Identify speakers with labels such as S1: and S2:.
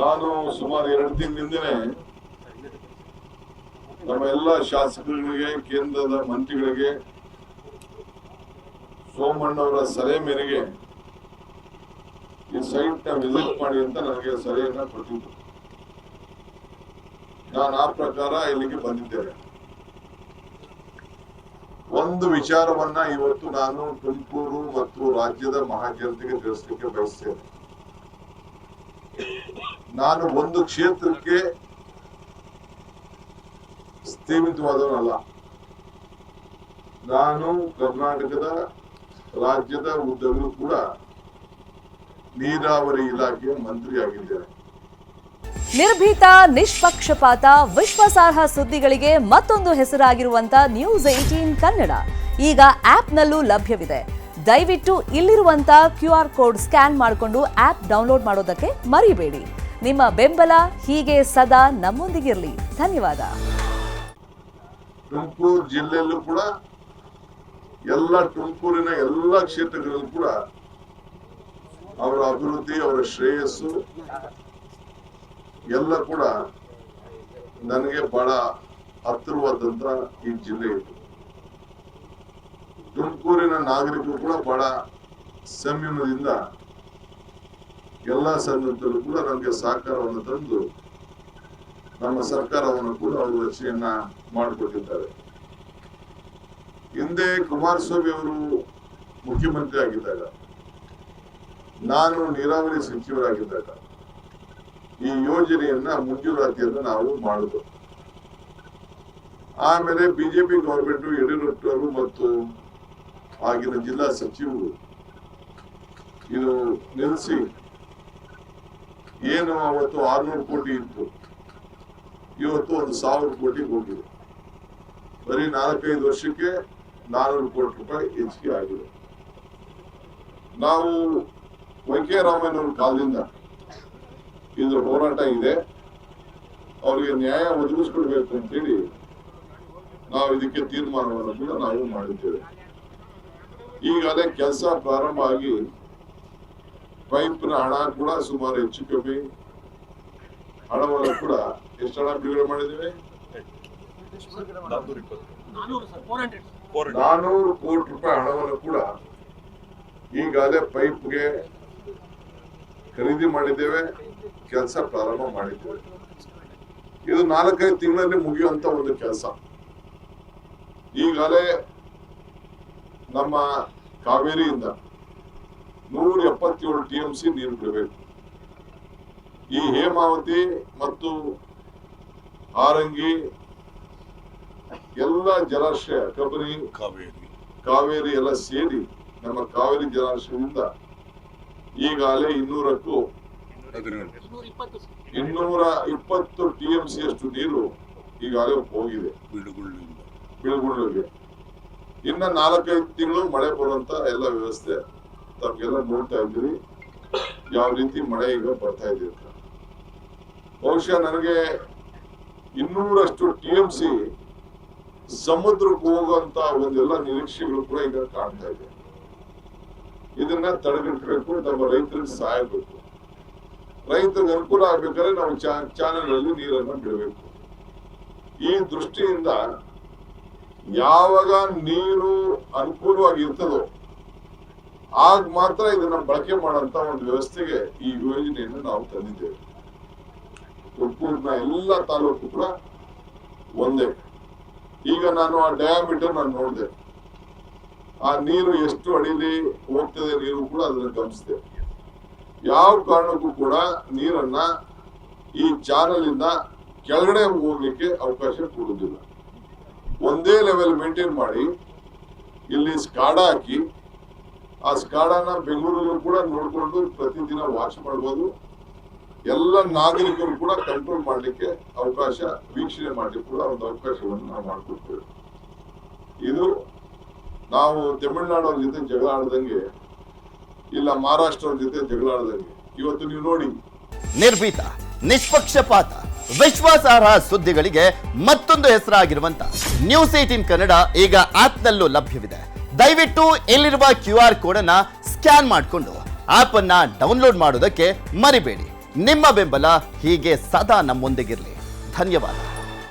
S1: ನಾನು ಸುಮಾರು 2 ತಿಂಗಳಿಂದನೇ ನಮ್ಮ ಎಲ್ಲ ಶಾಸಕರಿಗೆ, ಕೇಂದ್ರದ ಮಂತ್ರಿಗಳಿಗೆ, ಸೋಮಣ್ಣವರ ಸಲಹೆ ಮೇರೆಗೆ ಈ ಸೈಟ್ ನ ವಿಸಿಟ್ ಮಾಡಿ ಅಂತ ನನಗೆ ಸಲಹೆಯನ್ನ ಕೊಟ್ಟಿದ್ದು. ನಾನು ಆ ಪ್ರಕಾರ ಇಲ್ಲಿಗೆ ಬಂದಿದ್ದೇನೆ. ಒಂದು ವಿಚಾರವನ್ನ ಇವತ್ತು ನಾನು ತುಮಕೂರು ಮತ್ತು ರಾಜ್ಯದ ಮಹಾಜನತೆಗೆ ತಿಳಿಸಲಿಕ್ಕೆ ಬಯಸ್ತೇನೆ. ನಾನು ಒಂದು ಕ್ಷೇತ್ರಕ್ಕೆ ಸೀಮಿತವಾದವನಲ್ಲ. ನಾನು ಕರ್ನಾಟಕದ ರಾಜ್ಯದ ಉದ್ದಗಲೂ ಕೂಡ ನೀರಾವರಿ ಇಲಾಖೆಯ ಮಂತ್ರಿ ಆಗಿದ್ದೇನೆ.
S2: ನಿರ್ಭೀತ, ನಿಷ್ಪಕ್ಷಪಾತ, ವಿಶ್ವಾಸಾರ್ಹ ಸುದ್ದಿಗಳಿಗೆ ಮತ್ತೊಂದು ಹೆಸರಾಗಿರುವಂತ ನ್ಯೂಸ್ 18 ಕನ್ನಡ ಈಗ ಆಪ್ನಲ್ಲೂ ಲಭ್ಯವಿದೆ. ದಯವಿಟ್ಟು ಇಲ್ಲಿರುವಂತ QR ಕೋಡ್ ಸ್ಕ್ಯಾನ್ ಮಾಡಿಕೊಂಡು ಆಪ್ ಡೌನ್ಲೋಡ್ ಮಾಡೋದಕ್ಕೆ ಮರಿಬೇಡಿ. ನಿಮ್ಮ ಬೆಂಬಲ ಹೀಗೆ ಸದಾ ನಮ್ಮೊಂದಿಗಿರಲಿ. ಧನ್ಯವಾದ.
S1: ತುಮಕೂರು ಜಿಲ್ಲೆಯಲ್ಲೂ ಕೂಡ ತುಮಕೂರಿನ ಎಲ್ಲ ಕ್ಷೇತ್ರಗಳಲ್ಲೂ ಕೂಡ ಅವರ ಅಭಿವೃದ್ಧಿ, ಅವರ ಶ್ರೇಯಸ್ಸು ಎಲ್ಲ ಕೂಡ ನನಗೆ ಬಹಳ ಹತ್ತಿರವಾದಂತ ಈ ಜಿಲ್ಲೆ ಇದು. ತುಮಕೂರಿನ ನಾಗರಿಕರು ಕೂಡ ಬಹಳ ಸಂಯಮದಿಂದ ಎಲ್ಲ ಸಂದರ್ಭದಲ್ಲೂ ಕೂಡ ನನಗೆ ಸಹಕಾರವನ್ನು ತಂದು ನಮ್ಮ ಸರ್ಕಾರವನ್ನು ಕೂಡ ಅವರು ರಚನೆಯನ್ನ ಮಾಡಿಕೊಟ್ಟಿದ್ದಾರೆ. ಹಿಂದೆ ಕುಮಾರಸ್ವಾಮಿ ಅವರು ಮುಖ್ಯಮಂತ್ರಿ ಆಗಿದ್ದಾಗ, ನಾನು ನೀರಾವರಿ ಸಚಿವರಾಗಿದ್ದಾಗ ಈ ಯೋಜನೆಯನ್ನ ಮಂಜೂರಾತಿಯನ್ನ ನಾವು ಮಾಡಿದ್ವು. ಆಮೇಲೆ ಬಿಜೆಪಿ ಗವರ್ಮೆಂಟ್ ಯಡಿಯೂರಪ್ಪನವರು ಮತ್ತು ಆಗಿನ ಜಿಲ್ಲಾ ಸಚಿವರು ಇದು ನಿಲ್ಲಿಸಿ, ಏನು ಅವತ್ತು 600 ಕೋಟಿ ಇತ್ತು, ಇವತ್ತು 1,000 ಕೋಟಿ ಹೋಗಿದೆ. ಬರೀ 4-5 ವರ್ಷಕ್ಕೆ 400 ಕೋಟಿ ರೂಪಾಯಿ ಹೆಚ್ಚಿಗೆ ಆಗಿದೆ. ನಾವು ವೈ.ಕೆ. ರಾಮಯ್ಯನವರ ಕಾಲದಿಂದ ಇದು ಹೋರಾಟ ಇದೆ, ಅವರಿಗೆ ನ್ಯಾಯ ಒದಗಿಸ್ಕೊಡ್ಬೇಕು ಅಂತೇಳಿ ನಾವು ಇದಕ್ಕೆ ತೀರ್ಮಾನವನ್ನು ಕೂಡ ನಾವು ಮಾಡಿದ್ದೇವೆ. ಈಗಾಗಲೇ ಕೆಲಸ ಪ್ರಾರಂಭ ಆಗಿ ಪೈಪ್ನ ಹಣ ಕೂಡ ಸುಮಾರು ಹೆಚ್ಚು ಕಮ್ಮಿ ಹಣವನ್ನು ಕೂಡ ಎಷ್ಟು ಹಣ ಬಿಡುಗಡೆ ಮಾಡಿದ್ದೇವೆ? 400 ಕೋಟಿ ರೂಪಾಯಿ ಹಣವನ್ನು ಕೂಡ ಈಗಾಗಲೇ ಪೈಪ್ಗೆ ಖರೀದಿ ಮಾಡಿದ್ದೇವೆ, ಕೆಲಸ ಪ್ರಾರಂಭ ಮಾಡಿದ್ದೇವೆ. ಇದು 4-5 ತಿಂಗಳಲ್ಲಿ ಮುಗಿಯುವಂತ ಒಂದು ಕೆಲಸ. ಈಗಾಗಲೇ ನಮ್ಮ ಕಾವೇರಿಯಿಂದ 177 TMC ನೀರು ಬಿಡಬೇಕು. ಈ ಹೇಮಾವತಿ ಮತ್ತು ಆರಂಗಿ ಎಲ್ಲ ಜಲಾಶಯ, ಕಬಿನಿ, ಕಾವೇರಿ ಎಲ್ಲ ಸೇರಿ ನಮ್ಮ ಕಾವೇರಿ ಜಲಾಶಯದಿಂದ ಈಗಾಗಲೇ 220 TMC ಅಷ್ಟು ನೀರು ಈಗಾಗಲೇ ಹೋಗಿದೆ ಬಿಳುಗುಳ್ಳಿಗೆ. ಇನ್ನ 4-5 ತಿಂಗಳು ಮಳೆ ಬರುವಂತ ಎಲ್ಲ ವ್ಯವಸ್ಥೆ ತಮ್ಗೆಲ್ಲ ನೋಡ್ತಾ ಇದ್ದೀರಿ, ಯಾವ ರೀತಿ ಮಳೆ ಈಗ ಬರ್ತಾ ಇದೆ ಅಂತ. ಬಹುಶಃ ನನಗೆ 200 TMC ಸಮುದ್ರಕ್ಕೆ ಹೋಗುವಂತ ಒಂದೆಲ್ಲ ನಿರೀಕ್ಷೆಗಳು ಕೂಡ ಈಗ ಕಾಣ್ತಾ ಇದೆ. ಇದನ್ನ ತಡೆಗಟ್ಟಬೇಕು, ನಮ್ಮ ರೈತರಿಗೆ ಸಹಾಯ ಬೇಕು. ರೈತರಿಗೆ ಅನುಕೂಲ ಆಗ್ಬೇಕಾದ್ರೆ ನಾವು ಚಾನೆಲ್ ಅಲ್ಲಿ ನೀರನ್ನ ಬಿಡಬೇಕು. ಈ ದೃಷ್ಟಿಯಿಂದ ಯಾವಾಗ ನೀರು ಅನುಕೂಲವಾಗಿ ಇರ್ತದೋ ಆಗ ಮಾತ್ರ ಇದನ್ನ ಬಳಕೆ ಮಾಡುವಂತ ಒಂದು ವ್ಯವಸ್ಥೆಗೆ ಈ ಯೋಜನೆಯನ್ನು ನಾವು ತಂದಿದ್ದೇವೆ. ತುಮಕೂರಿನ ಎಲ್ಲ ತಾಲೂಕು ಕೂಡ ಒಂದೇ. ಈಗ ನಾನು ಆ ಡಯಾಮೀಟರ್ ನಾನು ನೋಡಿದೆ, ಆ ನೀರು ಎಷ್ಟು ಅಡಿಲಿ ಹೋಗ್ತದೆ ನೀರು ಕೂಡ ಅದನ್ನ ಗಮನಿಸಿದೆ. ಯಾವ ಕಾರಣಕ್ಕೂ ಕೂಡ ನೀರನ್ನ ಈ ಚಾನಲ್ ಇಂದ ಕೆಳಗಡೆ ಹೋಗ್ಲಿಕ್ಕೆ ಅವಕಾಶ ಕೊಡುವುದಿಲ್ಲ. ಒಂದೇ ಲೆವೆಲ್ ಮೇಂಟೈನ್ ಮಾಡಿ ಇಲ್ಲಿ ಸ್ಕಾಡಾ ಹಾಕಿ, ಆ ಸ್ಕಾಡಾನ ಬೆಂಗಳೂರಲ್ಲೂ ಕೂಡ ನೋಡ್ಕೊಂಡು ಪ್ರತಿದಿನ ವಾಚ್ ಮಾಡಬಹುದು. ಎಲ್ಲ ನಾಗರಿಕರು ಕೂಡ ಕಂಟ್ರೋಲ್ ಮಾಡ್ಲಿಕ್ಕೆ ಅವಕಾಶ, ವೀಕ್ಷಣೆ ಮಾಡ್ಲಿಕ್ಕೆ ಕೂಡ ಒಂದು ಅವಕಾಶವನ್ನು ನಾವು ಮಾಡಿಕೊಡ್ತೇವೆ. ಇದು ನಾವು ತಮಿಳುನಾಡವ್ರ ಜೊತೆ ಜಗಳ ಆಡದಂಗೆ, ಇಲ್ಲ ಮಹಾರಾಷ್ಟ್ರವ್ರ ಜೊತೆ ಜಗಳ ಆಡದಂಗೆ. ಇವತ್ತು ನೀವು ನೋಡಿ,
S3: ನಿರ್ಭೀತ, ನಿಷ್ಪಕ್ಷಪಾತ, ವಿಶ್ವಾಸಾರ್ಹ ಸುದ್ದಿಗಳಿಗೆ ಮತ್ತೊಂದು ಹೆಸರಾಗಿರುವಂತ ನ್ಯೂಸ್ 18 ಕನ್ನಡ ಈಗ ಆಪ್ನಲ್ಲೂ ಲಭ್ಯವಿದೆ. ದಯವಿಟ್ಟು ಇಲ್ಲಿರುವ QR ಕೋಡ್ ಅನ್ನ ಸ್ಕ್ಯಾನ್ ಮಾಡಿಕೊಂಡು ಆಪ್ ಅನ್ನ ಡೌನ್ಲೋಡ್ ಮಾಡೋದಕ್ಕೆ ಮರಿಬೇಡಿ. ನಿಮ್ಮ ಬೆಂಬಲ ಹೀಗೆ ಸದಾ ನಮ್ಮೊಂದಿಗಿರಲಿ. ಧನ್ಯವಾದ.